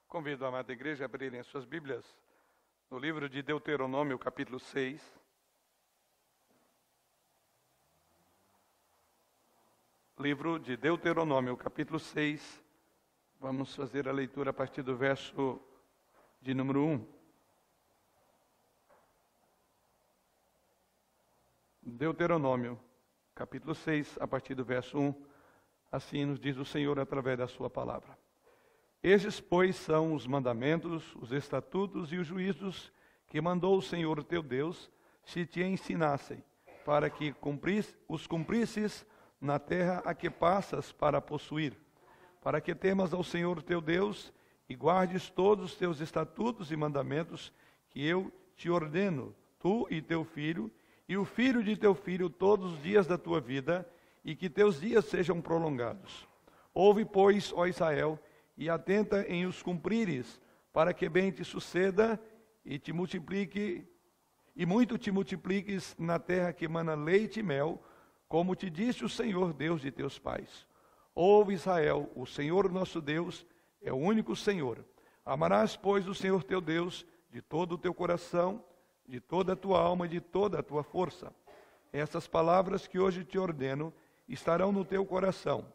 Convido a amada igreja a abrirem as suas Bíblias no livro de Deuteronômio, capítulo 6. Livro de Deuteronômio, capítulo 6. Vamos fazer a leitura a partir do verso de número 1. Deuteronômio, capítulo 6, a partir do verso 1. Assim nos diz o Senhor através da sua palavra. Estes, pois, são os mandamentos, os estatutos e os juízos que mandou o Senhor teu Deus, se te ensinassem, para que os cumprisses na terra a que passas para possuir, para que temas ao Senhor teu Deus e guardes todos os teus estatutos e mandamentos que eu te ordeno, tu e teu filho, e o filho de teu filho todos os dias da tua vida, e que teus dias sejam prolongados. Ouve, pois, ó Israel, e atenta em os cumprires, para que bem te suceda e te multiplique, e muito te multipliques na terra que mana leite e mel, como te disse o Senhor, Deus de teus pais. Ouve, Israel, o Senhor nosso Deus é o único Senhor. Amarás, pois, o Senhor teu Deus de todo o teu coração, de toda a tua alma e de toda a tua força. Essas palavras que hoje te ordeno estarão no teu coração.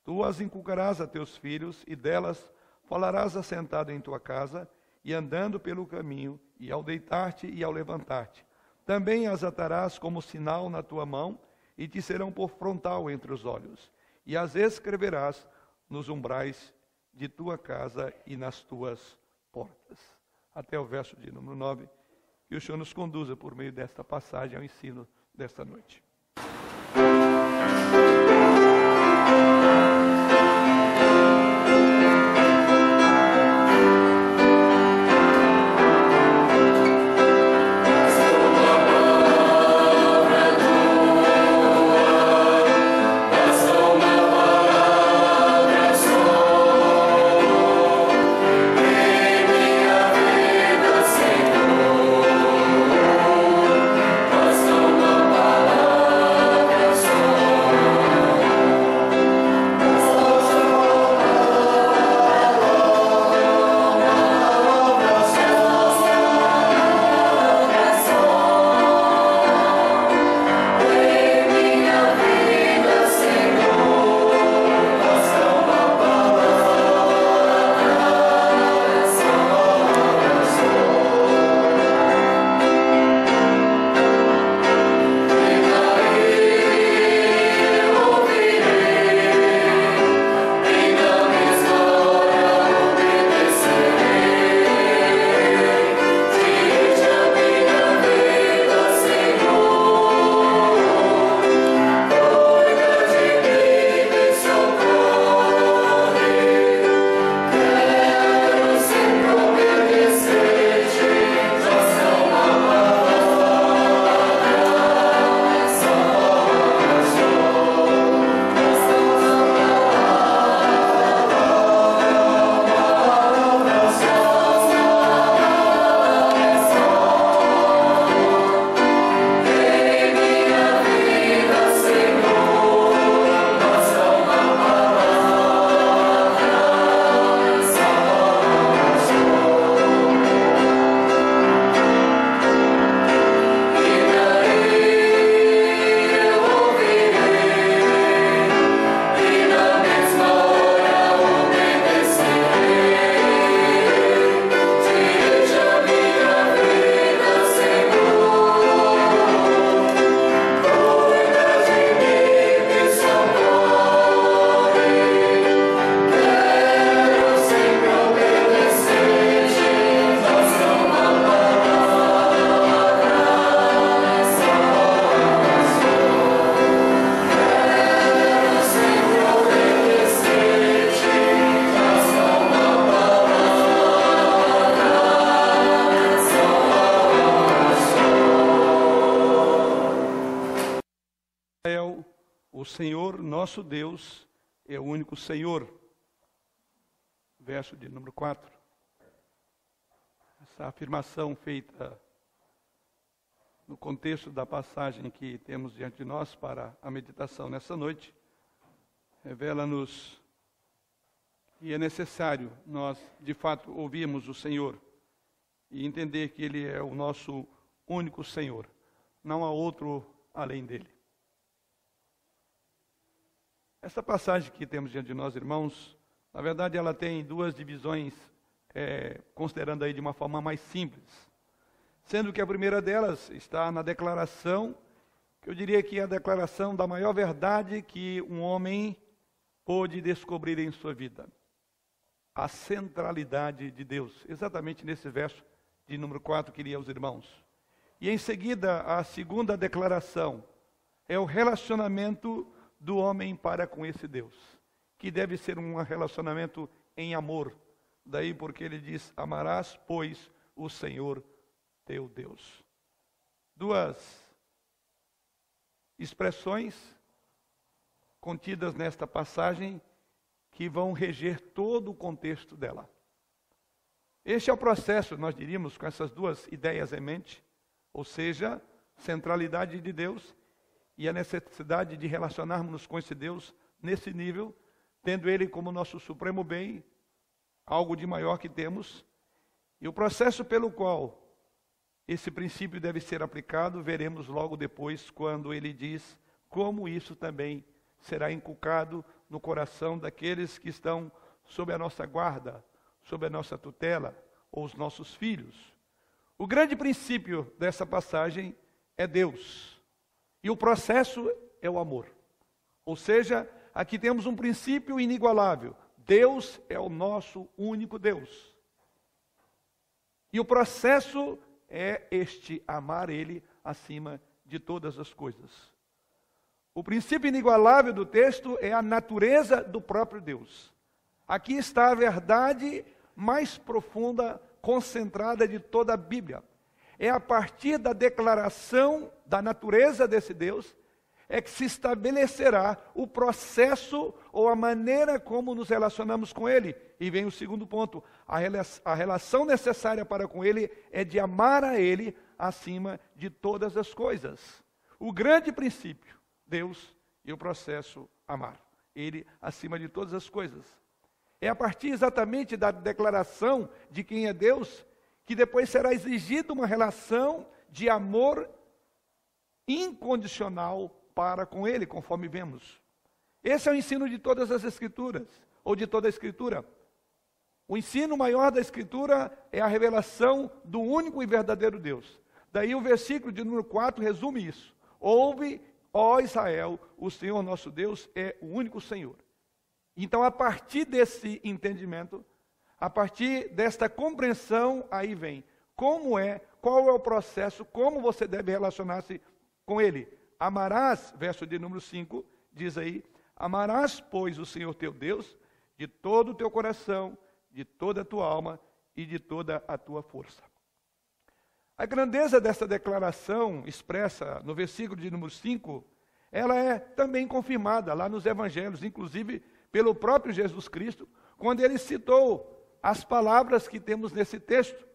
Tu as inculcarás a teus filhos, e delas falarás assentado em tua casa, e andando pelo caminho, e ao deitar-te e ao levantar-te. Também as atarás como sinal na tua mão, e te serão por frontal entre os olhos. E as escreverás nos umbrais de tua casa e nas tuas portas. Até o verso de número 9. Que o Senhor nos conduza por meio desta passagem ao ensino desta noite. O Senhor nosso Deus é o único Senhor. Verso de número 4. Essa afirmação feita no contexto da passagem que temos diante de nós para a meditação nessa noite, revela-nos E é necessário nós, de fato, ouvirmos o Senhor e entender que Ele é o nosso único Senhor. Não há outro além dEle. Essa passagem que temos diante de nós, irmãos, na verdade ela tem duas divisões, considerando aí de uma forma mais simples. Sendo que a primeira delas está na declaração, que eu diria que é a declaração da maior verdade que um homem pôde descobrir em sua vida. A centralidade de Deus. Exatamente nesse verso de número 4 que li aos irmãos. E em seguida, a segunda declaração é o relacionamento do homem para com esse Deus, que deve ser um relacionamento em amor. Daí porque ele diz, amarás, pois, o Senhor teu Deus. Duas expressões contidas nesta passagem que vão reger todo o contexto dela. Este é o processo, nós diríamos, com essas duas ideias em mente, ou seja, centralidade de Deus e a necessidade de relacionarmos com esse Deus nesse nível, tendo Ele como nosso supremo bem, algo de maior que temos, e o processo pelo qual esse princípio deve ser aplicado, veremos logo depois, quando ele diz como isso também será inculcado no coração daqueles que estão sob a nossa guarda, sob a nossa tutela, ou os nossos filhos. O grande princípio dessa passagem é Deus, e o processo é o amor. Ou seja, aqui temos um princípio inigualável. Deus é o nosso único Deus. E o processo é este, amar Ele acima de todas as coisas. O princípio inigualável do texto é a natureza do próprio Deus. Aqui está a verdade mais profunda, concentrada de toda a Bíblia. É a partir da declaração da natureza desse Deus, é que se estabelecerá o processo ou a maneira como nos relacionamos com Ele. E vem o segundo ponto, a relação necessária para com Ele é de amar a Ele acima de todas as coisas. O grande princípio, Deus, e o processo, amar Ele acima de todas as coisas. É a partir exatamente da declaração de quem é Deus, que depois será exigida uma relação de amor incondicional para com Ele, conforme vemos. Esse é o ensino de todas as Escrituras, ou de toda a Escritura. O ensino maior da Escritura é a revelação do único e verdadeiro Deus. Daí o versículo de número 4 resume isso. Ouve, ó Israel, o Senhor nosso Deus é o único Senhor. Então, a partir desse entendimento, a partir desta compreensão, aí vem como qual é o processo, como você deve relacionar-se com Ele. Amarás, verso de número 5, diz aí, amarás, pois, o Senhor teu Deus, de todo o teu coração, de toda a tua alma e de toda a tua força. A grandeza dessa declaração expressa no versículo de número 5, ela é também confirmada lá nos evangelhos, inclusive pelo próprio Jesus Cristo, quando ele citou as palavras que temos nesse texto.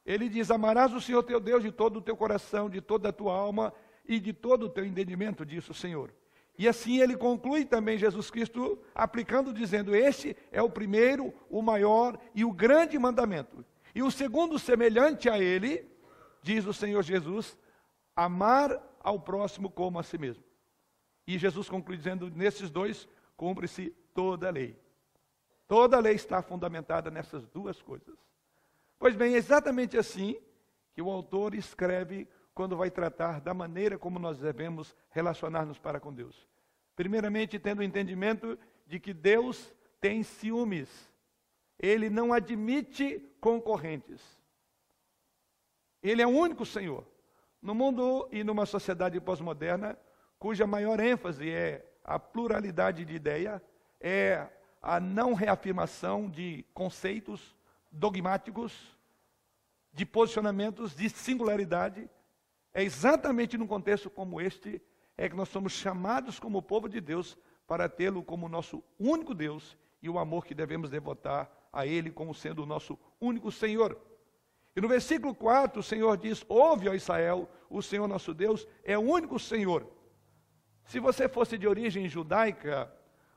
Ele diz, amarás o Senhor teu Deus de todo o teu coração, de toda a tua alma e de todo o teu entendimento, disse o Senhor. E assim ele conclui também Jesus Cristo, aplicando, dizendo, este é o primeiro, o maior e o grande mandamento. E o segundo, semelhante a ele, diz o Senhor Jesus, amar ao próximo como a si mesmo. E Jesus conclui dizendo, nesses dois, cumpre-se toda a lei. Toda a lei está fundamentada nessas duas coisas. Pois bem, é exatamente assim que o autor escreve quando vai tratar da maneira como nós devemos relacionar-nos para com Deus. Primeiramente, tendo o entendimento de que Deus tem ciúmes. Ele não admite concorrentes. Ele é o único Senhor. No mundo e numa sociedade pós-moderna, cuja maior ênfase é a pluralidade de ideia, é a não reafirmação de conceitos dogmáticos, de posicionamentos de singularidade, é exatamente num contexto como este, é que nós somos chamados como povo de Deus para tê-lo como nosso único Deus e o amor que devemos devotar a Ele como sendo o nosso único Senhor. E no versículo 4, o Senhor diz, ouve, ó Israel, o Senhor nosso Deus é o único Senhor. Se você fosse de origem judaica,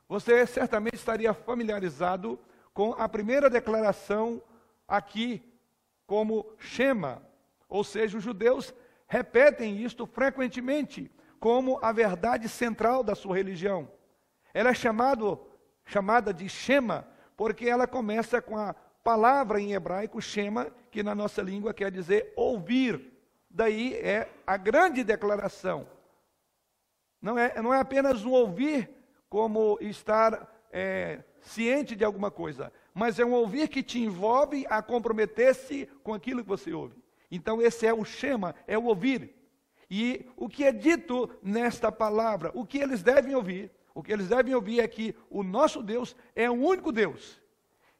Você certamente estaria familiarizado com a primeira declaração aqui, como Shema. Ou seja, os judeus repetem isto frequentemente como a verdade central da sua religião. Ela é chamada de Shema, porque ela começa com a palavra em hebraico, Shema, que na nossa língua quer dizer ouvir. Daí é a grande declaração. Não é apenas um ouvir como estar ciente de alguma coisa, mas é um ouvir que te envolve a comprometer-se com aquilo que você ouve. Então esse é o Shema, é o ouvir. E o que é dito nesta palavra, o que eles devem ouvir? O que eles devem ouvir é que o nosso Deus é o único Deus.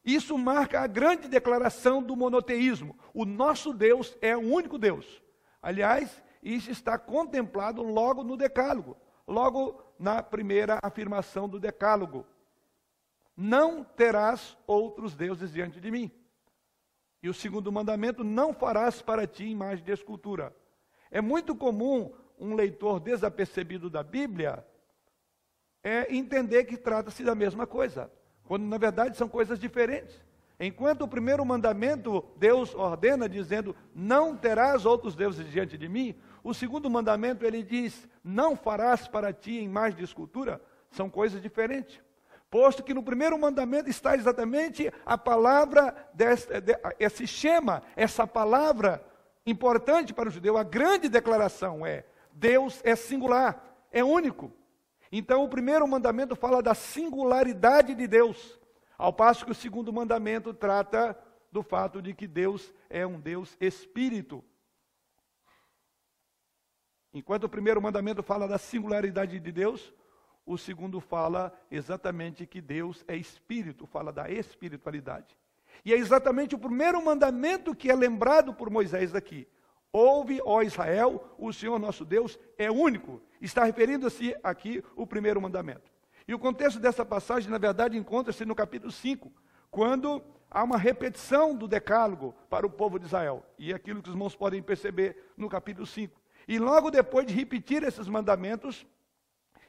Isso marca a grande declaração do monoteísmo. O nosso Deus é o único Deus. Aliás, isso está contemplado logo no Decálogo, logo na primeira afirmação do Decálogo. Não terás outros deuses diante de mim. E o segundo mandamento, não farás para ti imagem de escultura. É muito comum um leitor desapercebido da Bíblia entender que trata-se da mesma coisa, quando na verdade são coisas diferentes. Enquanto o primeiro mandamento Deus ordena dizendo, não terás outros deuses diante de mim, o segundo mandamento ele diz, não farás para ti imagem de escultura, são coisas diferentes. Posto que no primeiro mandamento está exatamente a palavra, esse Shema, essa palavra importante para o judeu, a grande declaração é, Deus é singular, é único. Então o primeiro mandamento fala da singularidade de Deus, ao passo que o segundo mandamento trata do fato de que Deus é um Deus espírito. Enquanto o primeiro mandamento fala da singularidade de Deus, o segundo fala exatamente que Deus é espírito, fala da espiritualidade. E é exatamente o primeiro mandamento que é lembrado por Moisés aqui. Ouve, ó Israel, o Senhor nosso Deus é único. Está referindo-se aqui o primeiro mandamento. E o contexto dessa passagem, na verdade, encontra-se no capítulo 5, quando há uma repetição do decálogo para o povo de Israel. E é aquilo que os irmãos podem perceber no capítulo 5. E logo depois de repetir esses mandamentos,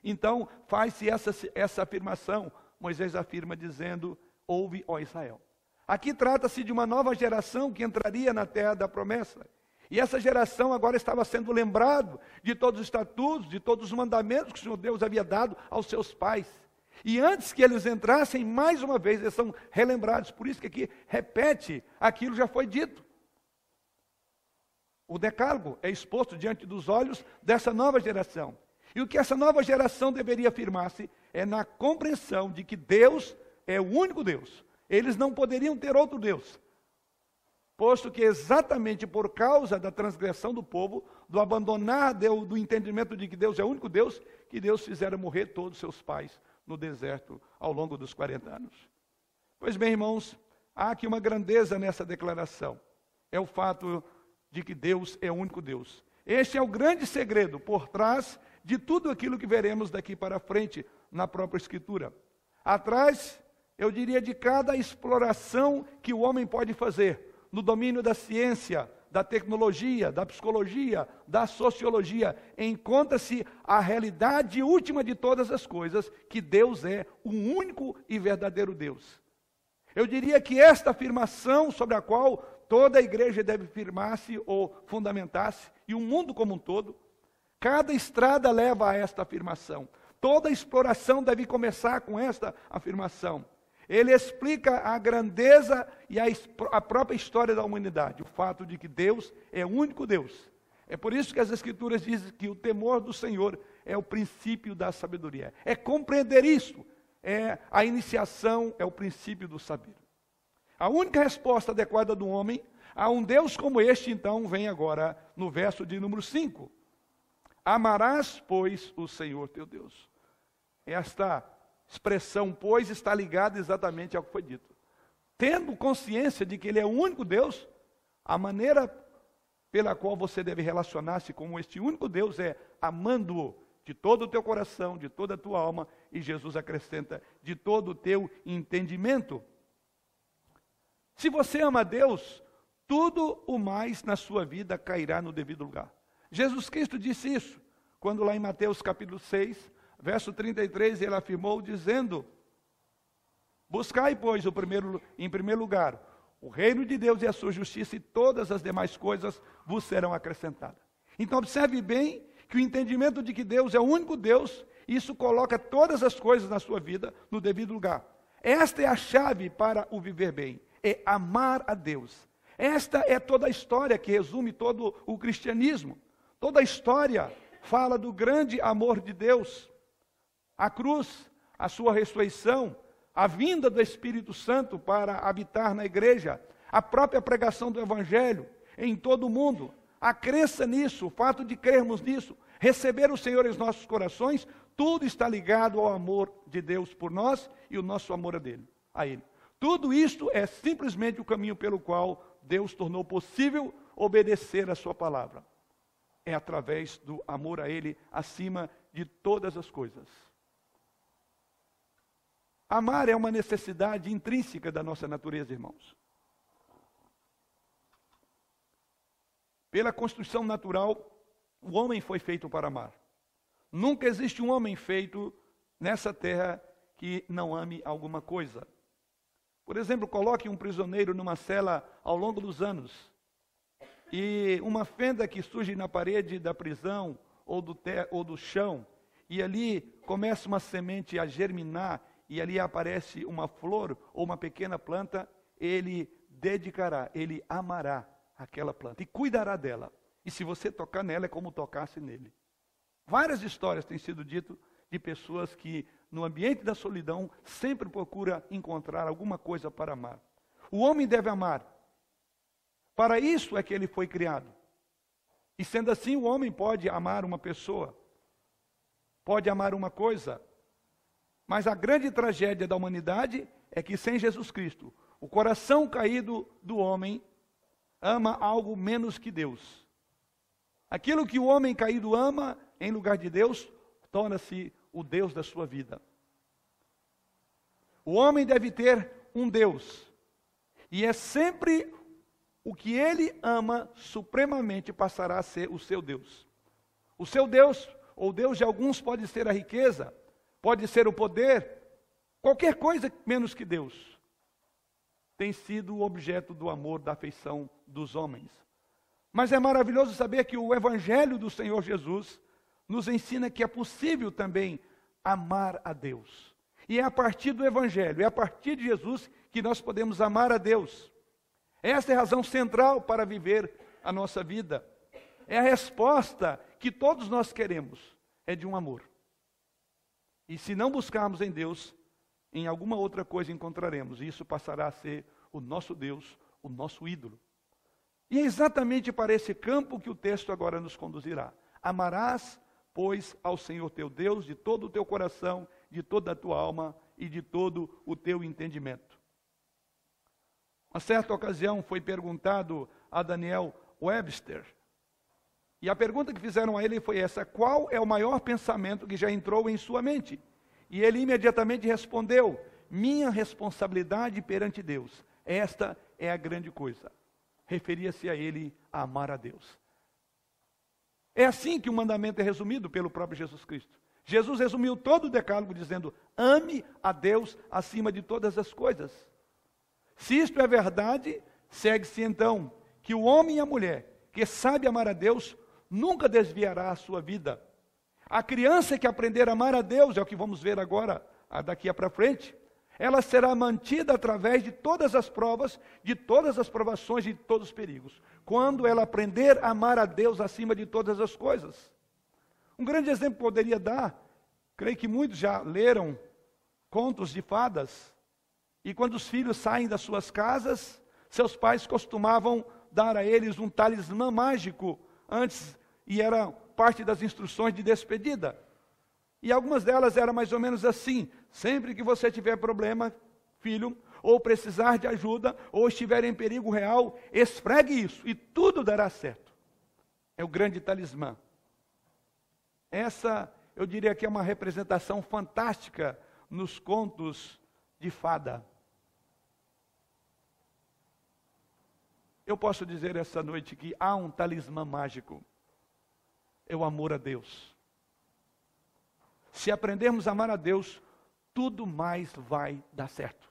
então faz-se essa afirmação. Moisés afirma dizendo, ouve, ó Israel. Aqui trata-se de uma nova geração que entraria na terra da promessa. E essa geração agora estava sendo lembrado de todos os estatutos, de todos os mandamentos que o Senhor Deus havia dado aos seus pais. E antes que eles entrassem, mais uma vez, eles são relembrados. Por isso que aqui repete aquilo que já foi dito. O decálogo é exposto diante dos olhos dessa nova geração. E o que essa nova geração deveria afirmar-se é na compreensão de que Deus é o único Deus. Eles não poderiam ter outro Deus. Posto que exatamente por causa da transgressão do povo, do abandonar do entendimento de que Deus é o único Deus, que Deus fizera morrer todos os seus pais no deserto ao longo dos 40 anos. Pois bem, irmãos, há aqui uma grandeza nessa declaração. É o fato de que Deus é o único Deus. Este é o grande segredo por trás de tudo aquilo que veremos daqui para frente na própria Escritura. Atrás, eu diria, de cada exploração que o homem pode fazer, no domínio da ciência, da tecnologia, da psicologia, da sociologia, encontra-se a realidade última de todas as coisas, que Deus é o único e verdadeiro Deus. Eu diria que esta afirmação sobre a qual toda a igreja deve firmar-se ou fundamentar-se, e o mundo como um todo, cada estrada leva a esta afirmação. Toda exploração deve começar com esta afirmação. Ele explica a grandeza e a própria história da humanidade, o fato de que Deus é o único Deus. É por isso que as Escrituras dizem que o temor do Senhor é o princípio da sabedoria. É compreender isso, é a iniciação, é o princípio do saber. A única resposta adequada do homem a um Deus como este, então, vem agora no verso de número 5. Amarás, pois, o Senhor teu Deus. Esta expressão, pois, está ligada exatamente ao que foi dito. Tendo consciência de que Ele é o único Deus, a maneira pela qual você deve relacionar-se com este único Deus é amando-o de todo o teu coração, de toda a tua alma, e Jesus acrescenta, de todo o teu entendimento. Se você ama a Deus, tudo o mais na sua vida cairá no devido lugar. Jesus Cristo disse isso, quando lá em Mateus capítulo 6, verso 33, ele afirmou dizendo: buscai, pois, em primeiro lugar, o reino de Deus e a sua justiça, e todas as demais coisas vos serão acrescentadas. Então observe bem que o entendimento de que Deus é o único Deus, isso coloca todas as coisas na sua vida no devido lugar. Esta é a chave para o viver bem, é amar a Deus. Esta é toda a história que resume todo o cristianismo. Toda a história fala do grande amor de Deus. A cruz, a sua ressurreição, a vinda do Espírito Santo para habitar na igreja, a própria pregação do Evangelho em todo o mundo. A crença nisso, o fato de crermos nisso, receber o Senhor em nossos corações, tudo está ligado ao amor de Deus por nós e o nosso amor a Ele. Tudo isto é simplesmente o caminho pelo qual Deus tornou possível obedecer a sua palavra. É através do amor a Ele acima de todas as coisas. Amar é uma necessidade intrínseca da nossa natureza, irmãos. Pela constituição natural, o homem foi feito para amar. Nunca existe um homem feito nessa terra que não ame alguma coisa. Por exemplo, coloque um prisioneiro numa cela ao longo dos anos e uma fenda que surge na parede da prisão ou do chão, e ali começa uma semente a germinar e ali aparece uma flor ou uma pequena planta, ele dedicará, ele amará aquela planta e cuidará dela. E se você tocar nela, é como tocasse nele. Várias histórias têm sido ditas de pessoas que, no ambiente da solidão, sempre procura encontrar alguma coisa para amar. O homem deve amar. Para isso é que ele foi criado. E sendo assim, o homem pode amar uma pessoa, pode amar uma coisa. Mas a grande tragédia da humanidade é que, sem Jesus Cristo, o coração caído do homem ama algo menos que Deus. Aquilo que o homem caído ama, em lugar de Deus, torna-se o Deus da sua vida. O homem deve ter um Deus, e é sempre o que ele ama supremamente passará a ser o seu Deus. O seu Deus, ou Deus de alguns, pode ser a riqueza, pode ser o poder, qualquer coisa menos que Deus, tem sido o objeto do amor, da afeição dos homens. Mas é maravilhoso saber que o Evangelho do Senhor Jesus nos ensina que é possível também amar a Deus. E é a partir do Evangelho, é a partir de Jesus que nós podemos amar a Deus. Essa é a razão central para viver a nossa vida. É a resposta que todos nós queremos, é de um amor. E se não buscarmos em Deus, em alguma outra coisa encontraremos, e isso passará a ser o nosso Deus, o nosso ídolo. E é exatamente para esse campo que o texto agora nos conduzirá. Amarás, pois, ao Senhor teu Deus de todo o teu coração, de toda a tua alma e de todo o teu entendimento. Uma certa ocasião foi perguntado a Daniel Webster, e a pergunta que fizeram a ele foi essa: qual é o maior pensamento que já entrou em sua mente? E ele imediatamente respondeu: minha responsabilidade perante Deus. Esta é a grande coisa. Referia-se a ele a amar a Deus. É assim que o mandamento é resumido pelo próprio Jesus Cristo. Jesus resumiu todo o decálogo dizendo: ame a Deus acima de todas as coisas. Se isto é verdade, segue-se então que o homem e a mulher que sabe amar a Deus nunca desviará a sua vida. A criança que aprender a amar a Deus, é o que vamos ver agora, daqui para frente, ela será mantida através de todas as provas, de todas as provações e de todos os perigos. Quando ela aprender a amar a Deus acima de todas as coisas. Um grande exemplo que poderia dar, creio que muitos já leram contos de fadas, e quando os filhos saem das suas casas, seus pais costumavam dar a eles um talismã mágico antes, e era parte das instruções de despedida. E algumas delas eram mais ou menos assim: sempre que você tiver problema, filho, ou precisar de ajuda, ou estiver em perigo real, esfregue isso e tudo dará certo. É o grande talismã. Essa, eu diria que é uma representação fantástica nos contos de fada. Eu posso dizer essa noite que há um talismã mágico. É o amor a Deus. se aprendermos a amar a Deus, tudo mais vai dar certo.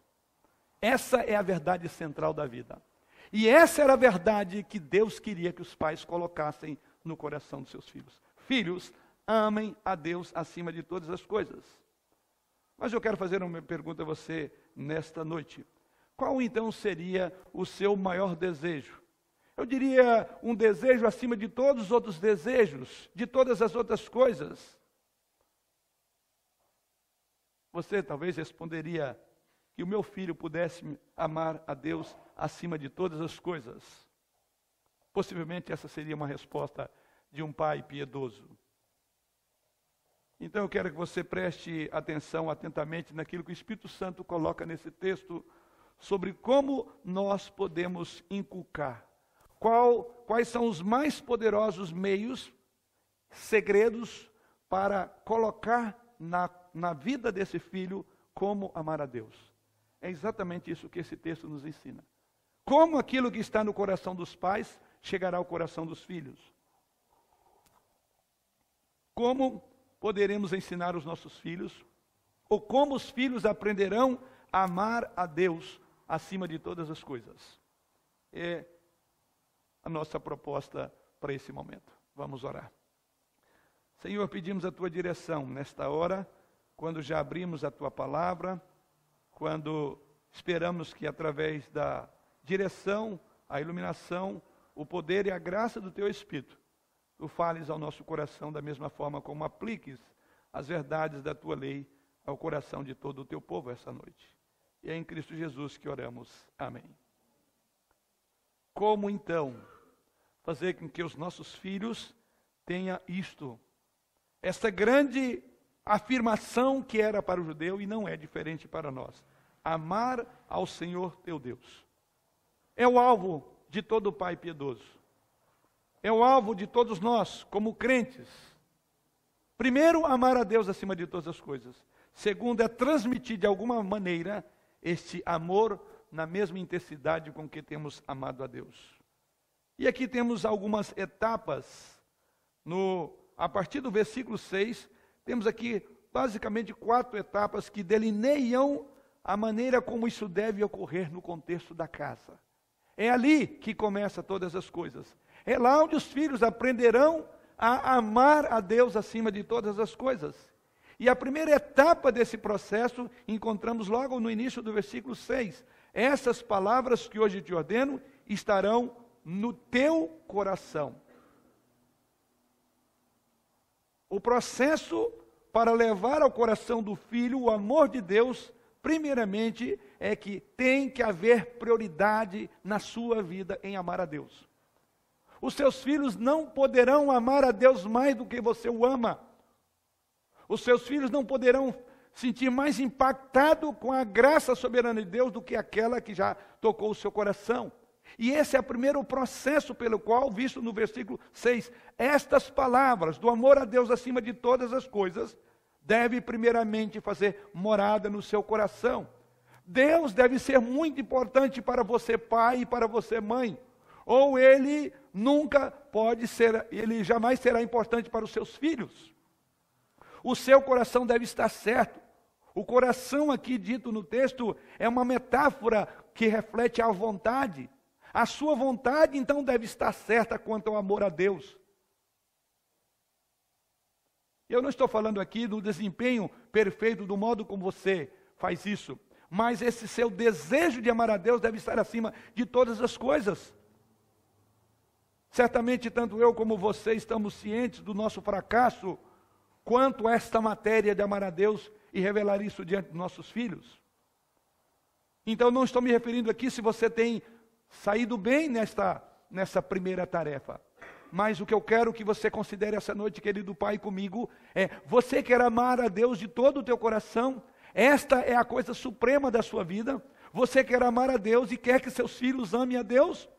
Essa é a verdade central da vida. E essa era a verdade que Deus queria que os pais colocassem no coração dos seus filhos. Filhos, amem a Deus acima de todas as coisas. Mas eu quero fazer uma pergunta a você nesta noite. Qual então seria o seu maior desejo? Eu diria um desejo acima de todos os outros desejos, de todas as outras coisas. Você talvez responderia que o meu filho pudesse amar a Deus acima de todas as coisas. Possivelmente essa seria uma resposta de um pai piedoso. Então eu quero que você preste atenção atentamente naquilo que o Espírito Santo coloca nesse texto sobre como nós podemos inculcar. Quais são os mais poderosos meios, segredos, para colocar na vida desse filho como amar a Deus. É exatamente isso que esse texto nos ensina. Como aquilo que está no coração dos pais chegará ao coração dos filhos. Como poderemos ensinar os nossos filhos, ou como os filhos aprenderão a amar a Deus acima de todas as coisas. É a nossa proposta para esse momento. Vamos orar. Senhor, pedimos a Tua direção nesta hora, quando já abrimos a Tua palavra, quando esperamos que através da direção, a iluminação, o poder e a graça do Teu Espírito, Tu fales ao nosso coração da mesma forma como apliques as verdades da Tua lei ao coração de todo o Teu povo essa noite. E é em Cristo Jesus que oramos. Amém. Como então fazer com que os nossos filhos tenham isto? Essa grande afirmação que era para o judeu e não é diferente para nós. Amar ao Senhor teu Deus. É o alvo de todo pai piedoso. É o alvo de todos nós, como crentes. Primeiro, amar a Deus acima de todas as coisas. Segundo, é transmitir de alguma maneira este amor na mesma intensidade com que temos amado a Deus. E aqui temos algumas etapas. A partir do versículo 6, temos aqui basicamente 4 etapas que delineiam a maneira como isso deve ocorrer no contexto da casa. É ali que começa todas as coisas. É lá onde os filhos aprenderão a amar a Deus acima de todas as coisas. E a primeira etapa desse processo encontramos logo no início do versículo 6. Essas palavras que hoje te ordeno estarão no teu coração. O processo para levar ao coração do filho o amor de Deus, primeiramente, é que tem que haver prioridade na sua vida em amar a Deus. Os seus filhos não poderão amar a Deus mais do que você o ama. Os seus filhos não poderão sentir mais impactado com a graça soberana de Deus do que aquela que já tocou o seu coração. E esse é o primeiro processo pelo qual, visto no versículo 6, estas palavras do amor a Deus acima de todas as coisas, deve primeiramente fazer morada no seu coração. Deus deve ser muito importante para você pai e para você mãe. Ou ele nunca pode ser, ele jamais será importante para os seus filhos. O seu coração deve estar certo. O coração aqui dito no texto é uma metáfora que reflete a vontade. A sua vontade então deve estar certa quanto ao amor a Deus. Eu não estou falando aqui do desempenho perfeito, do modo como você faz isso. Mas esse seu desejo de amar a Deus deve estar acima de todas as coisas. Certamente tanto eu como você estamos cientes do nosso fracasso quanto a esta matéria de amar a Deus e revelar isso diante dos nossos filhos. Então não estou me referindo aqui se você tem saído bem nessa primeira tarefa. Mas o que eu quero que você considere essa noite, querido pai, comigo, é: você quer amar a Deus de todo o teu coração? Esta é a coisa suprema da sua vida. Você quer amar a Deus e quer que seus filhos amem a Deus?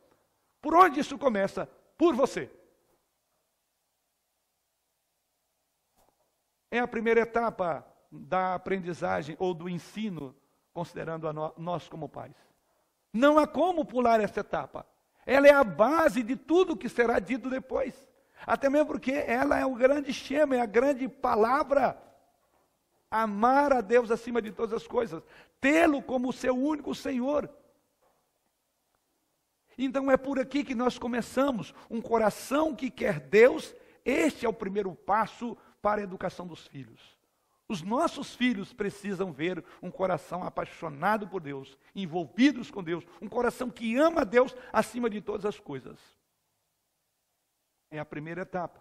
Por onde isso começa? Por você. É a primeira etapa da aprendizagem ou do ensino, considerando nós como pais. Não há como pular essa etapa. Ela é a base de tudo que será dito depois. Até mesmo porque ela é o grande chama, é a grande palavra Amar a Deus acima de todas as coisas. Tê-lo como o seu único Senhor. Então é por aqui que nós começamos. Um coração que quer Deus, este é o primeiro passo para a educação dos filhos. Os nossos filhos precisam ver um coração apaixonado por Deus, envolvidos com Deus, um coração que ama a Deus acima de todas as coisas. É a primeira etapa.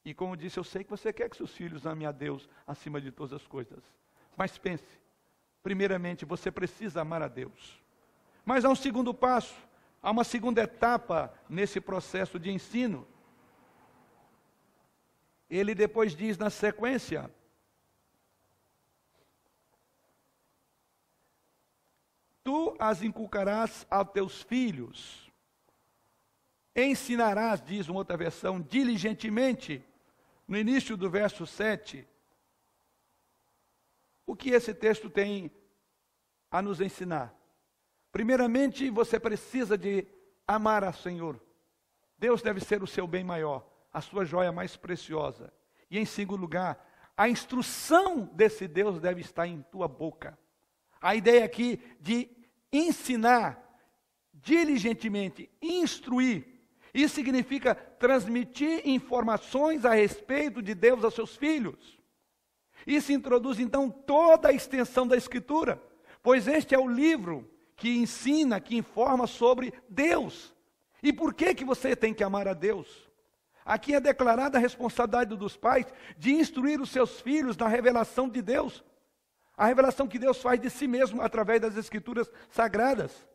E como disse, eu sei que você quer que seus filhos amem a Deus acima de todas as coisas. Mas pense, primeiramente você precisa amar a Deus. Mas há um segundo passo, há uma segunda etapa nesse processo de ensino. Ele depois diz na sequência: tu as inculcarás aos teus filhos, ensinarás, diz uma outra versão, diligentemente, no início do verso 7. O que esse texto tem a nos ensinar? Primeiramente, você precisa de amar ao Senhor. Deus deve ser o seu bem maior, a sua joia mais preciosa. E em segundo lugar, a instrução desse Deus deve estar em tua boca. A ideia aqui de ensinar diligentemente, instruir, isso significa transmitir informações a respeito de Deus aos seus filhos. Isso introduz então toda a extensão da Escritura, pois este é o livro que ensina, que informa sobre Deus. E por que você tem que amar a Deus? Aqui é declarada a responsabilidade dos pais de instruir os seus filhos na revelação de Deus. A revelação que Deus faz de si mesmo através das Escrituras Sagradas.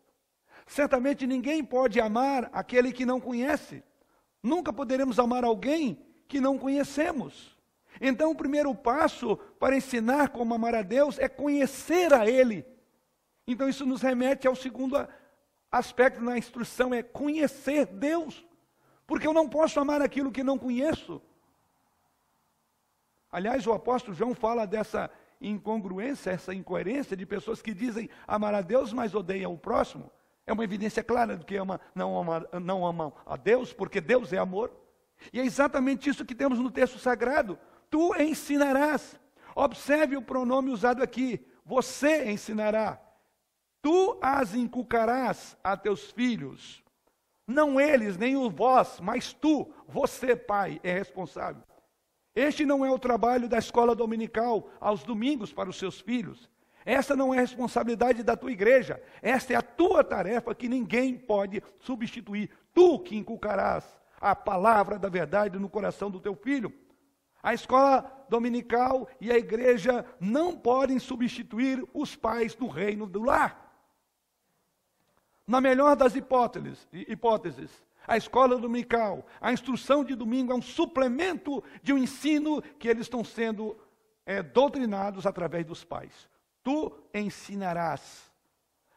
Certamente ninguém pode amar aquele que não conhece. Nunca poderemos amar alguém que não conhecemos. Então o primeiro passo para ensinar como amar a Deus é conhecer a Ele. Então isso nos remete ao segundo aspecto na instrução, é conhecer Deus. Porque eu não posso amar aquilo que não conheço. Aliás, o apóstolo João fala dessa incongruência, essa incoerência de pessoas que dizem amar a Deus, mas odeiam o próximo. É uma evidência clara de que não amam a Deus, porque Deus é amor. E é exatamente isso que temos no texto sagrado. Tu ensinarás. Observe o pronome usado aqui. Você ensinará. Tu as inculcarás a teus filhos. Não eles, nem o vós, mas tu, você, pai, é responsável. Este não é o trabalho da escola dominical aos domingos para os seus filhos. Essa não é a responsabilidade da tua igreja. Esta é a tua tarefa que ninguém pode substituir. Tu que inculcarás a palavra da verdade no coração do teu filho. A escola dominical e a igreja não podem substituir os pais do reino do lar. Na melhor das hipóteses, a escola dominical, a instrução de domingo é um suplemento de um ensino que eles estão sendo doutrinados através dos pais. Tu ensinarás.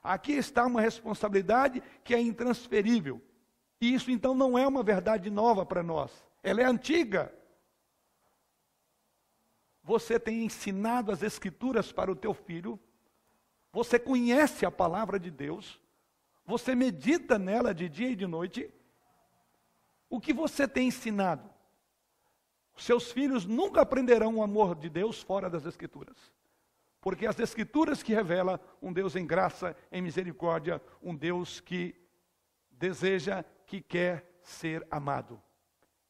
Aqui está uma responsabilidade que é intransferível. E isso então não é uma verdade nova para nós. Ela é antiga. Você tem ensinado as Escrituras para o teu filho. Você conhece a palavra de Deus. Você medita nela de dia e de noite. O que você tem ensinado? Seus filhos nunca aprenderão o amor de Deus fora das Escrituras. Porque as Escrituras que revelam um Deus em graça, em misericórdia, um Deus que deseja, que quer ser amado.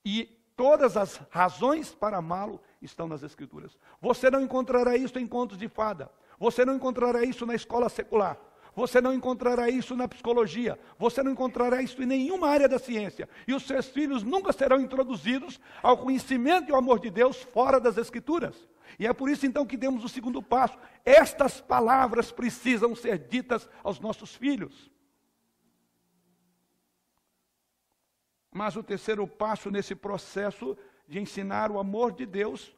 E todas as razões para amá-lo estão nas Escrituras. Você não encontrará isso em contos de fada. Você não encontrará isso na escola secular. Você não encontrará isso na psicologia. Você não encontrará isso em nenhuma área da ciência. E os seus filhos nunca serão introduzidos ao conhecimento e ao amor de Deus fora das Escrituras. E é por isso então que demos o segundo passo. Estas palavras precisam ser ditas aos nossos filhos. Mas o terceiro passo nesse processo de ensinar o amor de Deus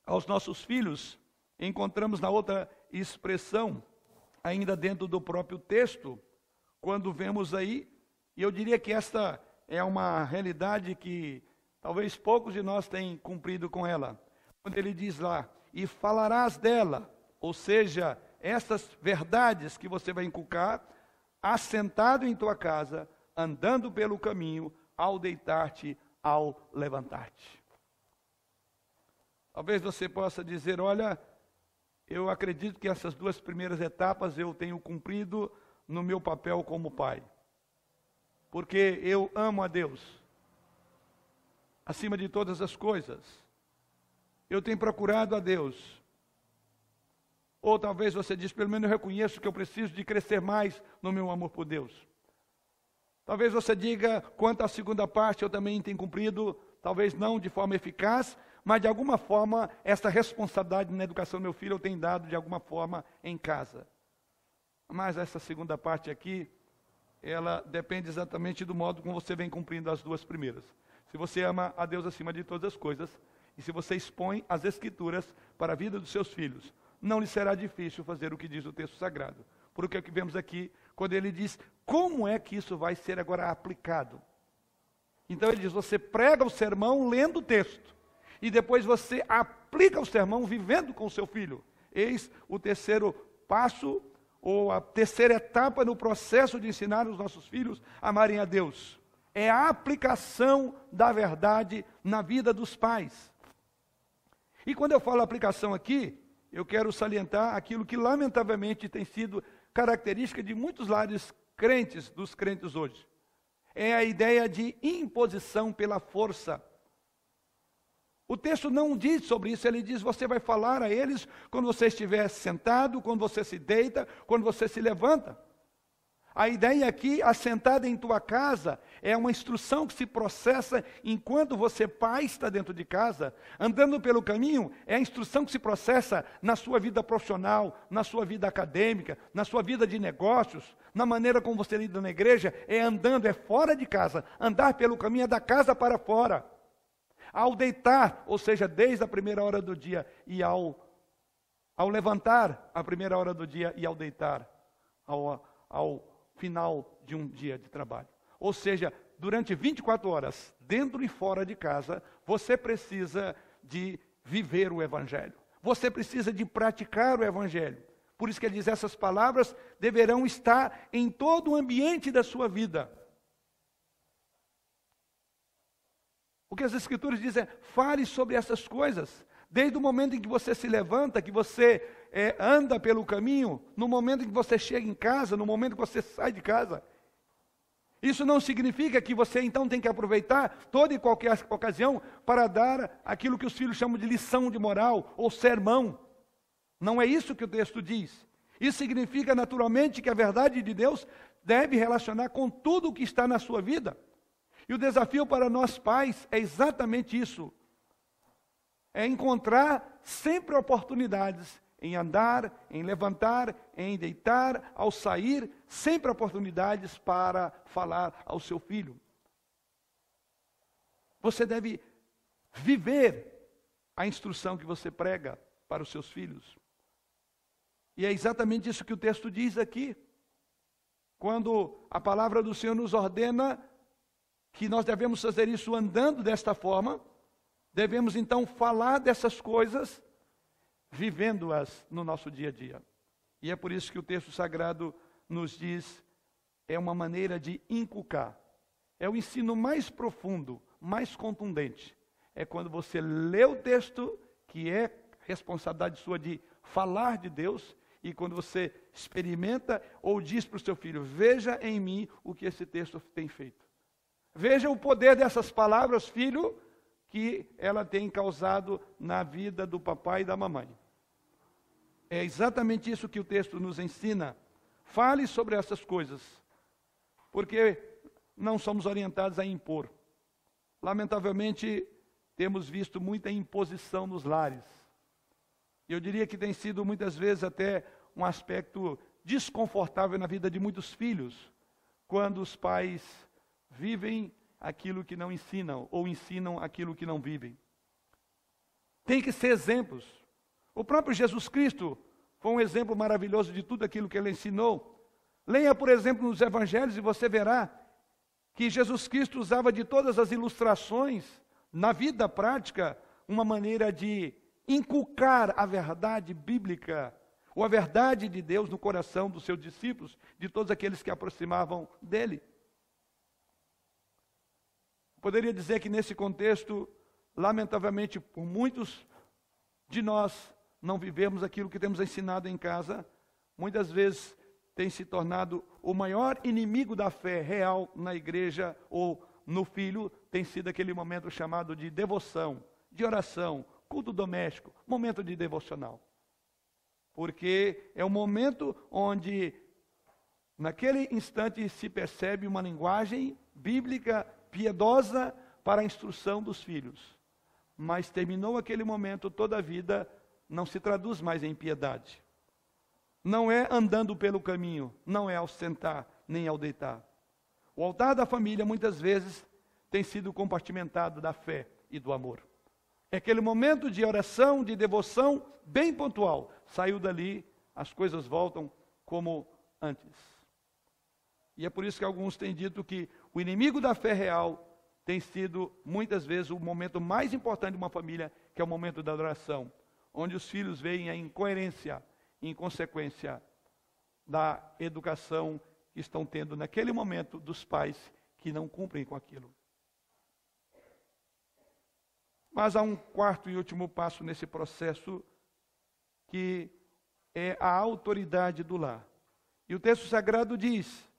aos nossos filhos, encontramos na outra expressão, ainda dentro do próprio texto, quando vemos aí, e eu diria que esta é uma realidade que talvez poucos de nós tenham cumprido com ela. Quando ele diz lá, e falarás dela, ou seja, essas verdades que você vai inculcar, assentado em tua casa, andando pelo caminho, ao deitar-te, ao levantar-te. Talvez você possa dizer, olha, eu acredito que essas 2 primeiras etapas eu tenho cumprido no meu papel como pai. Porque eu amo a Deus acima de todas as coisas. Eu tenho procurado a Deus. Ou talvez você diz, pelo menos eu reconheço que eu preciso de crescer mais no meu amor por Deus. Talvez você diga, quanto à segunda parte, eu também tenho cumprido, talvez não de forma eficaz, mas de alguma forma, essa responsabilidade na educação do meu filho eu tenho dado de alguma forma em casa. Mas essa segunda parte aqui, ela depende exatamente do modo como você vem cumprindo as 2 primeiras. Se você ama a Deus acima de todas as coisas, e se você expõe as Escrituras para a vida dos seus filhos, não lhe será difícil fazer o que diz o texto sagrado. Porque é o que vemos aqui, quando ele diz, como é que isso vai ser agora aplicado? Então ele diz, você prega o sermão lendo o texto, e depois você aplica o sermão vivendo com o seu filho. Eis o terceiro passo, ou a terceira etapa no processo de ensinar os nossos filhos a amarem a Deus. É a aplicação da verdade na vida dos pais. E quando eu falo aplicação aqui, eu quero salientar aquilo que lamentavelmente tem sido característica de muitos lares crentes, dos crentes hoje. É a ideia de imposição pela força. O texto não diz sobre isso, ele diz, você vai falar a eles quando você estiver sentado, quando você se deita, quando você se levanta. A ideia aqui, assentada em tua casa, é uma instrução que se processa enquanto você, pai, está dentro de casa. Andando pelo caminho, é a instrução que se processa na sua vida profissional, na sua vida acadêmica, na sua vida de negócios, na maneira como você lida na igreja, é andando, é fora de casa. Andar pelo caminho é da casa para fora. Ao deitar, ou seja, desde a primeira hora do dia e ao levantar, a primeira hora do dia e ao deitar, ao final de um dia de trabalho. Ou seja, durante 24 horas, dentro e fora de casa, você precisa de viver o Evangelho. Você precisa de praticar o Evangelho. Por isso que ele diz, essas palavras deverão estar em todo o ambiente da sua vida. O que as Escrituras dizem é, fale sobre essas coisas. Desde o momento em que você se levanta, que você anda pelo caminho, no momento em que você chega em casa, no momento que você sai de casa. Isso não significa que você então tem que aproveitar toda e qualquer ocasião para dar aquilo que os filhos chamam de lição de moral ou sermão. Não é isso que o texto diz. Isso significa naturalmente que a verdade de Deus deve relacionar com tudo o que está na sua vida. E o desafio para nós pais é exatamente isso. É encontrar sempre oportunidades em andar, em levantar, em deitar, ao sair, sempre oportunidades para falar ao seu filho. Você deve viver a instrução que você prega para os seus filhos. E é exatamente isso que o texto diz aqui. Quando a palavra do Senhor nos ordena que nós devemos fazer isso andando desta forma, devemos então falar dessas coisas, vivendo-as no nosso dia a dia. E é por isso que o texto sagrado nos diz, é uma maneira de inculcar. É o ensino mais profundo, mais contundente. É quando você lê o texto, que é responsabilidade sua de falar de Deus, e quando você experimenta ou diz para o seu filho, veja em mim o que esse texto tem feito. Veja o poder dessas palavras, filho, que ela tem causado na vida do papai e da mamãe. É exatamente isso que o texto nos ensina. Fale sobre essas coisas, porque não somos orientados a impor. Lamentavelmente, temos visto muita imposição nos lares. Eu diria que tem sido muitas vezes até um aspecto desconfortável na vida de muitos filhos, quando os pais vivem aquilo que não ensinam, ou ensinam aquilo que não vivem. Tem que ser exemplos. O próprio Jesus Cristo foi um exemplo maravilhoso de tudo aquilo que ele ensinou. Leia, por exemplo, nos Evangelhos e você verá que Jesus Cristo usava de todas as ilustrações, na vida prática, uma maneira de inculcar a verdade bíblica, ou a verdade de Deus no coração dos seus discípulos, de todos aqueles que aproximavam dele. Poderia dizer que nesse contexto, lamentavelmente, por muitos de nós não vivemos aquilo que temos ensinado em casa, muitas vezes tem se tornado o maior inimigo da fé real na igreja ou no filho, tem sido aquele momento chamado de devoção, de oração, culto doméstico, momento de devocional. Porque é o momento onde, naquele instante, se percebe uma linguagem bíblica, piedosa, para a instrução dos filhos. Mas terminou aquele momento, toda a vida não se traduz mais em piedade. Não é andando pelo caminho, não é ao sentar, nem ao deitar. O altar da família, muitas vezes, tem sido compartimentado da fé e do amor. É aquele momento de oração, de devoção, bem pontual. Saiu dali, as coisas voltam como antes. E é por isso que alguns têm dito que o inimigo da fé real tem sido, muitas vezes, o momento mais importante de uma família, que é o momento da adoração, onde os filhos veem a incoerência, inconsequência da educação que estão tendo naquele momento dos pais que não cumprem com aquilo. Mas há um quarto e último passo nesse processo, que é a autoridade do lar. E o texto sagrado diz: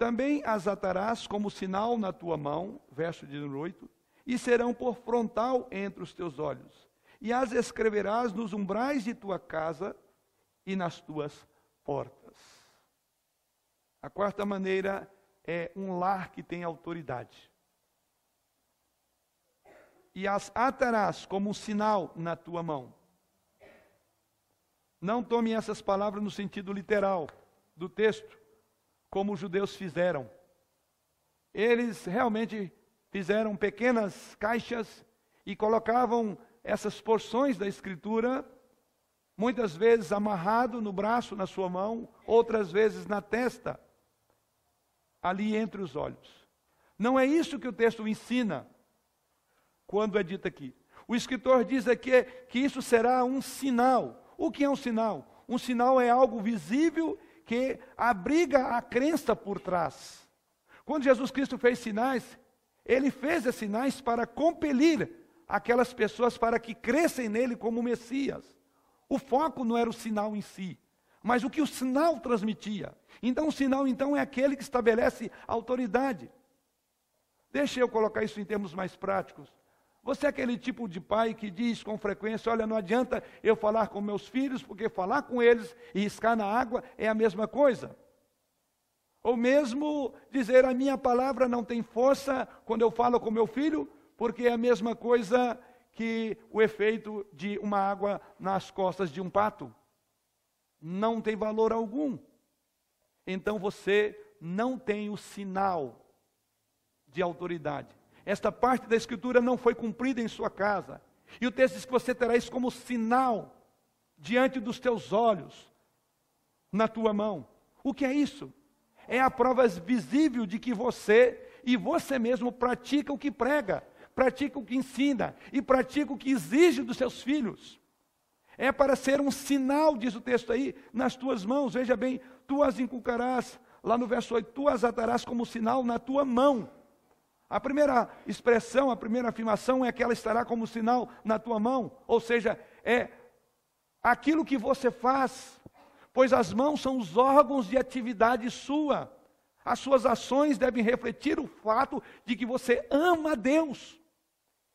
também as atarás como sinal na tua mão, verso 18, e serão por frontal entre os teus olhos, e as escreverás nos umbrais de tua casa e nas tuas portas. A quarta maneira é um lar que tem autoridade. E as atarás como um sinal na tua mão. Não tome essas palavras no sentido literal do texto, como os judeus fizeram. Eles realmente fizeram pequenas caixas e colocavam essas porções da Escritura, muitas vezes amarrado no braço, na sua mão, outras vezes na testa, ali entre os olhos. Não é isso que o texto ensina quando é dito aqui. O escritor diz aqui que isso será um sinal. O que é um sinal? Um sinal é algo visível que abriga a crença por trás. Quando Jesus Cristo fez sinais, ele fez esses sinais para compelir aquelas pessoas para que crescem nele como Messias. O foco não era o sinal em si, mas o que o sinal transmitia. Então o sinal é aquele que estabelece autoridade. Deixa eu colocar isso em termos mais práticos. Você é aquele tipo de pai que diz com frequência: olha, não adianta eu falar com meus filhos, porque falar com eles e riscar na água é a mesma coisa. Ou mesmo dizer: a minha palavra não tem força quando eu falo com meu filho, porque é a mesma coisa que o efeito de uma água nas costas de um pato. Não tem valor algum. Então você não tem o sinal de autoridade. Esta parte da Escritura não foi cumprida em sua casa. E o texto diz que você terá isso como sinal diante dos teus olhos, na tua mão. O que é isso? É a prova visível de que você e você mesmo pratica o que prega, pratica o que ensina e pratica o que exige dos seus filhos. É para ser um sinal, diz o texto aí, nas tuas mãos. Veja bem, tu as inculcarás, lá no verso 8, tu as atarás como sinal na tua mão. A primeira expressão, a primeira afirmação é que ela estará como sinal na tua mão. Ou seja, é aquilo que você faz, pois as mãos são os órgãos de atividade sua. As suas ações devem refletir o fato de que você ama a Deus.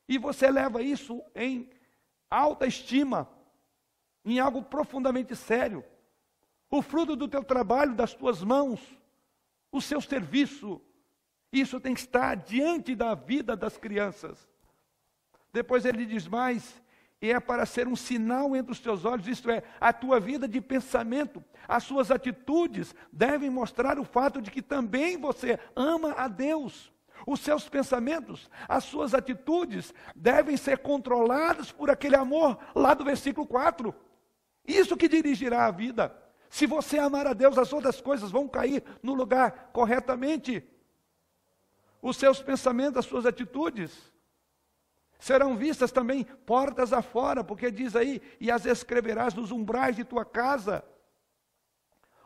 E você leva isso em alta estima, em algo profundamente sério. O fruto do teu trabalho, das tuas mãos, o seu serviço, isso tem que estar diante da vida das crianças. Depois ele diz mais: e é para ser um sinal entre os teus olhos, isto é, a tua vida de pensamento, as suas atitudes devem mostrar o fato de que também você ama a Deus. Os seus pensamentos, as suas atitudes devem ser controladas por aquele amor lá do versículo 4. Isso que dirigirá a vida. Se você amar a Deus, as outras coisas vão cair no lugar corretamente. Os seus pensamentos, as suas atitudes serão vistas também portas afora, porque diz aí: e as escreverás nos umbrais de tua casa.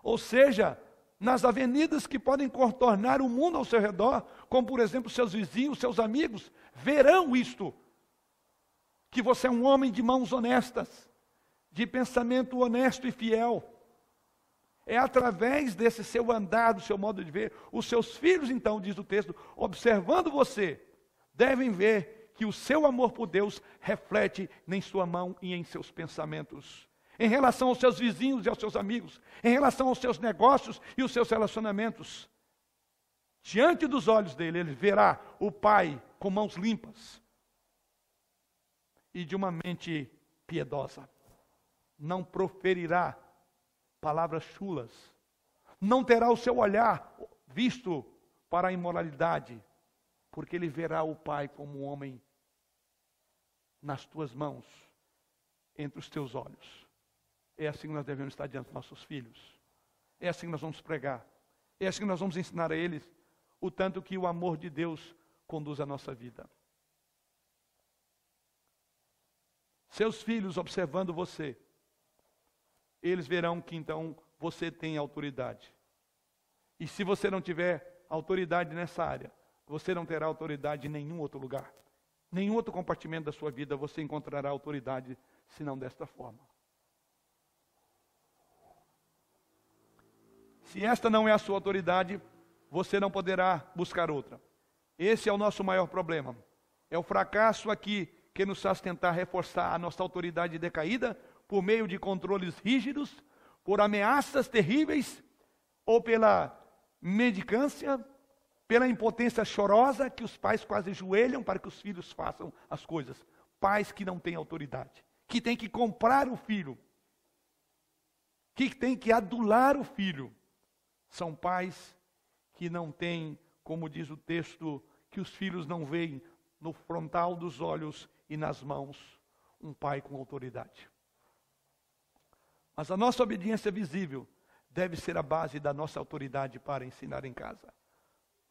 Ou seja, nas avenidas que podem contornar o mundo ao seu redor, como por exemplo seus vizinhos, seus amigos, verão isto. que você é um homem de mãos honestas, de pensamento honesto e fiel. É através desse seu andar, do seu modo de ver, os seus filhos, então, diz o texto, observando você, devem ver que o seu amor por Deus reflete em sua mão e em seus pensamentos. Em relação aos seus vizinhos e aos seus amigos, em relação aos seus negócios e os seus relacionamentos. Diante dos olhos dele, ele verá o pai com mãos limpas e de uma mente piedosa. Não proferirá palavras chulas. Não terá o seu olhar visto para a imoralidade, porque ele verá o pai como um homem nas tuas mãos, entre os teus olhos. É assim que nós devemos estar diante dos nossos filhos. É assim que nós vamos pregar. É assim que nós vamos ensinar a eles o tanto que o amor de Deus conduz a nossa vida. Seus filhos observando você, eles verão que então você tem autoridade. E se você não tiver autoridade nessa área, você não terá autoridade em nenhum outro lugar. Nenhum outro compartimento da sua vida você encontrará autoridade, senão desta forma. Se esta não é a sua autoridade, você não poderá buscar outra. Esse é o nosso maior problema. É o fracasso aqui que nos faz tentar reforçar a nossa autoridade decaída por meio de controles rígidos, por ameaças terríveis, ou pela mendicância, pela impotência chorosa que os pais quase ajoelham para que os filhos façam as coisas. Pais que não têm autoridade, que têm que comprar o filho, que têm que adular o filho. São pais que não têm, como diz o texto, que os filhos não veem no frontal dos olhos e nas mãos um pai com autoridade. Mas a nossa obediência visível deve ser a base da nossa autoridade para ensinar em casa.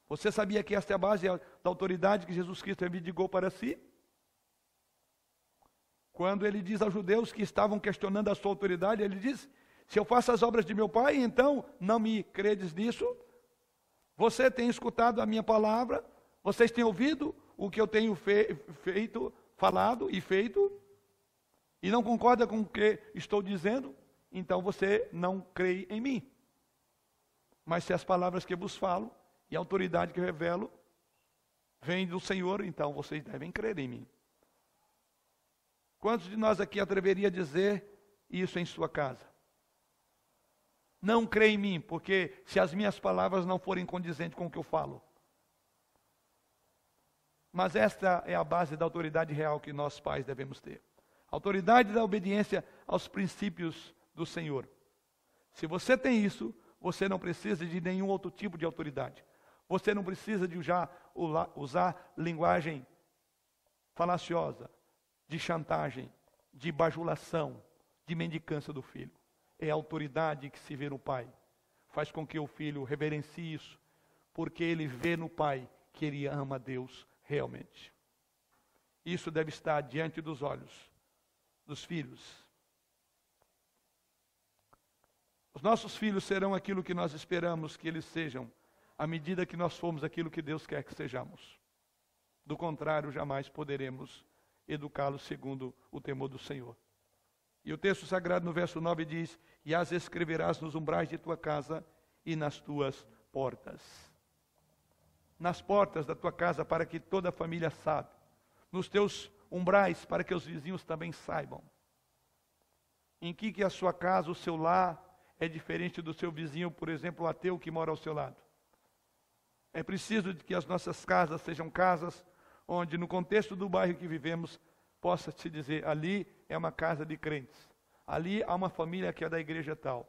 Você sabia que esta é a base da autoridade que Jesus Cristo reivindicou para si? Quando ele diz aos judeus que estavam questionando a sua autoridade, ele diz: se eu faço as obras de meu Pai, então não me credes nisso? Você tem escutado a minha palavra? Vocês têm ouvido o que eu tenho feito, falado e feito? E não concorda com o que estou dizendo? Então você não crê em mim. Mas se as palavras que vos falo e a autoridade que eu revelo vêm do Senhor, então vocês devem crer em mim. Quantos de nós aqui atreveria a dizer isso em sua casa? Não crê em mim, porque se as minhas palavras não forem condizentes com o que eu falo. Mas esta é a base da autoridade real que nós pais devemos ter. Autoridade da obediência aos princípios do Senhor. Se você tem isso, você não precisa de nenhum outro tipo de autoridade. Você não precisa de usar linguagem falaciosa, de chantagem, de bajulação, de mendicância do filho. É a autoridade que se vê no pai. Faz com que o filho reverencie isso, porque ele vê no pai que ele ama Deus realmente. Isso deve estar diante dos olhos dos filhos. Os nossos filhos serão aquilo que nós esperamos que eles sejam, à medida que nós formos aquilo que Deus quer que sejamos. Do contrário, jamais poderemos educá-los segundo o temor do Senhor. E o texto sagrado no verso 9 diz: e as escreverás nos umbrais de tua casa e nas tuas portas. Nas portas da tua casa, para que toda a família saiba. Nos teus umbrais, para que os vizinhos também saibam. Em que a sua casa, o seu lar, é diferente do seu vizinho, por exemplo, o ateu que mora ao seu lado. É preciso que as nossas casas sejam casas onde, no contexto do bairro que vivemos, possa se dizer: ali é uma casa de crentes. Ali há uma família que é da igreja tal.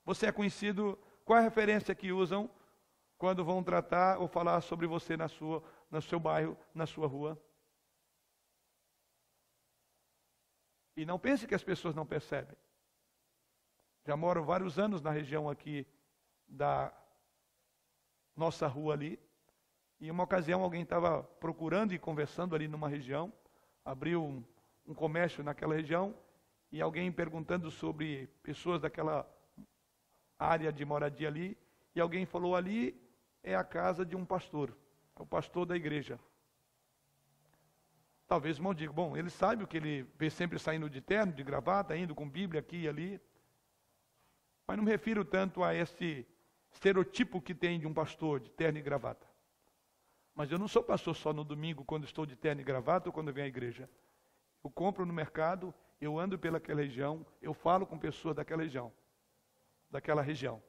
Você é conhecido, qual é a referência que usam quando vão tratar ou falar sobre você no seu bairro, na sua rua? E não pense que as pessoas não percebem. Já moro vários anos na região aqui da nossa rua ali. E uma ocasião alguém estava procurando e conversando ali numa região. Abriu um comércio naquela região. E alguém perguntando sobre pessoas daquela área de moradia ali. E alguém falou: ali é a casa de um pastor. É o pastor da igreja. Talvez o irmão diga, bom, ele sabe o que ele vê sempre saindo de terno, de gravata, indo com Bíblia aqui e ali. Mas não me refiro tanto a esse estereotipo que tem de um pastor de terno e gravata. Mas eu não sou pastor só no domingo, quando estou de terno e gravata ou quando eu venho à igreja. Eu compro no mercado, eu ando pelaquela região, eu falo com pessoas daquela região.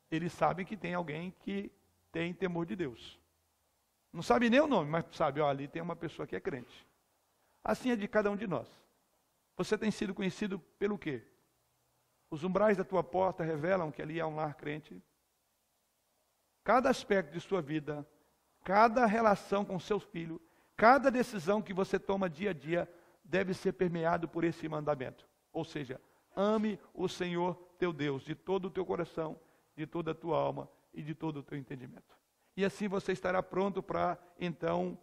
Eles sabem que tem alguém que tem temor de Deus. Não sabe nem o nome, mas sabe, ó, ali tem uma pessoa que é crente. Assim é de cada um de nós. Você tem sido conhecido pelo quê? Os umbrais da tua porta revelam que ali é um lar crente. Cada aspecto de sua vida, cada relação com seu filho, cada decisão que você toma dia a dia deve ser permeado por esse mandamento. Ou seja, ame o Senhor teu Deus de todo o teu coração, de toda a tua alma e de todo o teu entendimento. E assim você estará pronto para, então,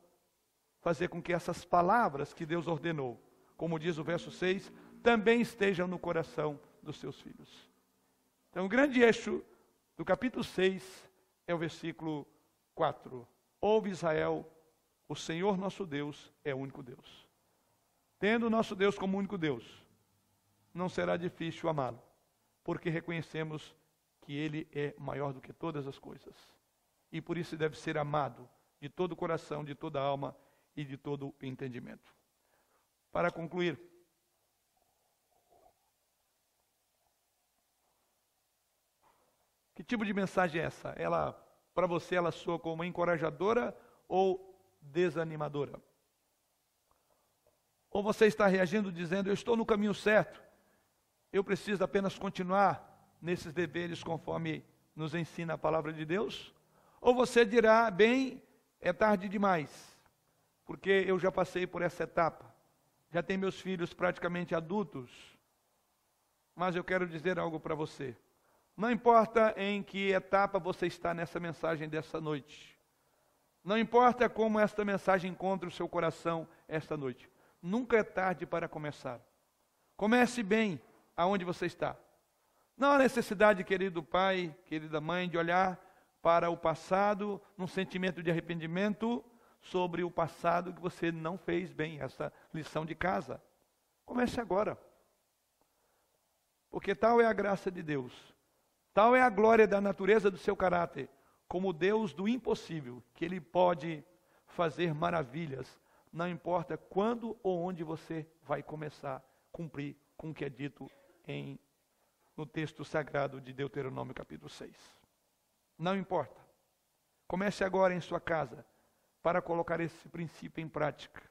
fazer com que essas palavras que Deus ordenou, como diz o verso 6, também estejam no coração dos seus filhos. Então, o grande eixo do capítulo 6 é o versículo 4. Ouve Israel, o Senhor nosso Deus é o único Deus. Tendo o nosso Deus como único Deus, não será difícil amá-lo, porque reconhecemos que Ele é maior do que todas as coisas. E por isso deve ser amado de todo o coração, de toda a alma e de todo o entendimento. Para concluir, que tipo de mensagem é essa? Ela, para você, ela soa como encorajadora ou desanimadora? Ou você está reagindo dizendo, eu estou no caminho certo, eu preciso apenas continuar nesses deveres conforme nos ensina a palavra de Deus? Ou você dirá, bem, é tarde demais, porque eu já passei por essa etapa, já tenho meus filhos praticamente adultos, mas eu quero dizer algo para você. Não importa em que etapa você está nessa mensagem dessa noite, não importa como esta mensagem encontra o seu coração esta noite, nunca é tarde para começar. Comece bem aonde você está. Não há necessidade, querido pai, querida mãe, de olhar para o passado, num sentimento de arrependimento sobre o passado que você não fez bem, essa lição de casa. Comece agora. Porque tal é a graça de Deus, tal é a glória da natureza do seu caráter, como Deus do impossível, que Ele pode fazer maravilhas, não importa quando ou onde você vai começar a cumprir com o que é dito no texto sagrado de Deuteronômio capítulo 6. Não importa. Comece agora em sua casa para colocar esse princípio em prática.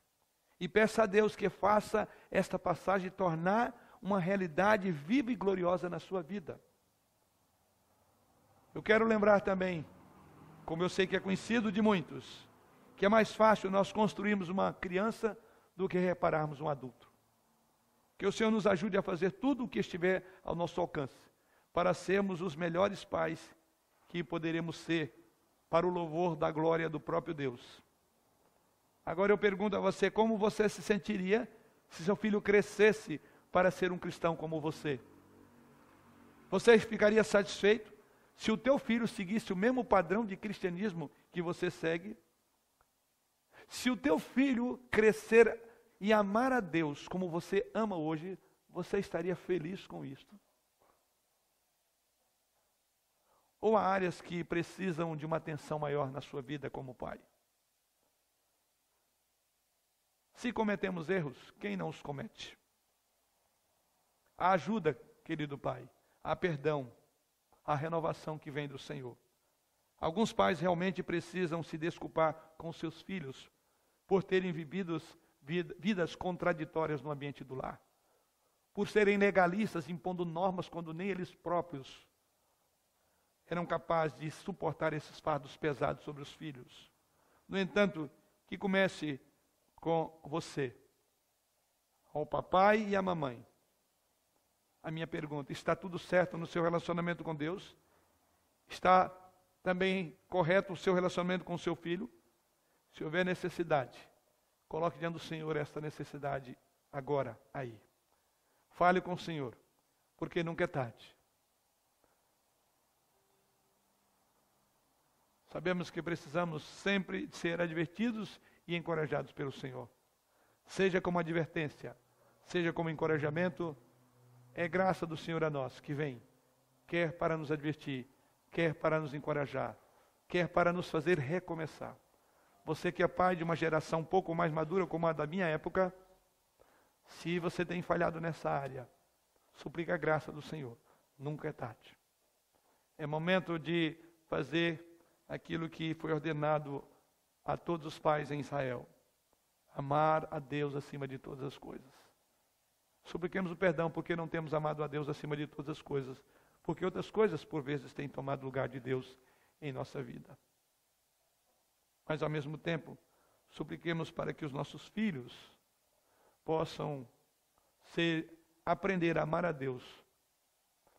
E peça a Deus que faça esta passagem tornar uma realidade viva e gloriosa na sua vida. Eu quero lembrar também, como eu sei que é conhecido de muitos, que é mais fácil nós construirmos uma criança do que repararmos um adulto. Que o Senhor nos ajude a fazer tudo o que estiver ao nosso alcance, para sermos os melhores pais que poderemos ser, para o louvor da glória do próprio Deus. Agora eu pergunto a você, como você se sentiria se seu filho crescesse para ser um cristão como você? Você ficaria satisfeito se o teu filho seguisse o mesmo padrão de cristianismo que você segue? Se o teu filho crescer e amar a Deus como você ama hoje, você estaria feliz com isto? Ou há áreas que precisam de uma atenção maior na sua vida como pai? Se cometemos erros, quem não os comete? Há ajuda, querido pai, há perdão, há renovação que vem do Senhor. Alguns pais realmente precisam se desculpar com seus filhos por terem vivido vidas contraditórias no ambiente do lar, por serem legalistas, impondo normas quando nem eles próprios eram capazes de suportar esses fardos pesados sobre os filhos. No entanto, que comece com você, ao papai e à mamãe. A minha pergunta, está tudo certo no seu relacionamento com Deus? Está também correto o seu relacionamento com o seu filho? Se houver necessidade, coloque diante do Senhor esta necessidade agora, aí. Fale com o Senhor, porque nunca é tarde. Sabemos que precisamos sempre ser advertidos e encorajados pelo Senhor. Seja como advertência, seja como encorajamento, é graça do Senhor a nós que vem, quer para nos advertir, quer para nos encorajar, quer para nos fazer recomeçar. Você que é pai de uma geração um pouco mais madura como a da minha época, se você tem falhado nessa área, suplica a graça do Senhor. Nunca é tarde. É momento de fazer aquilo que foi ordenado a todos os pais em Israel. Amar a Deus acima de todas as coisas. Supliquemos o perdão porque não temos amado a Deus acima de todas as coisas. Porque outras coisas, por vezes, têm tomado lugar de Deus em nossa vida. Mas, ao mesmo tempo, supliquemos para que os nossos filhos possam aprender a amar a Deus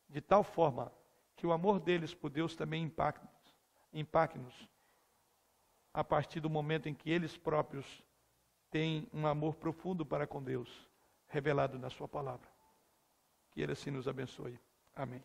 de tal forma que o amor deles por Deus também impacte-nos a partir do momento em que eles próprios têm um amor profundo para com Deus, revelado na sua palavra. Que Ele assim nos abençoe. Amém.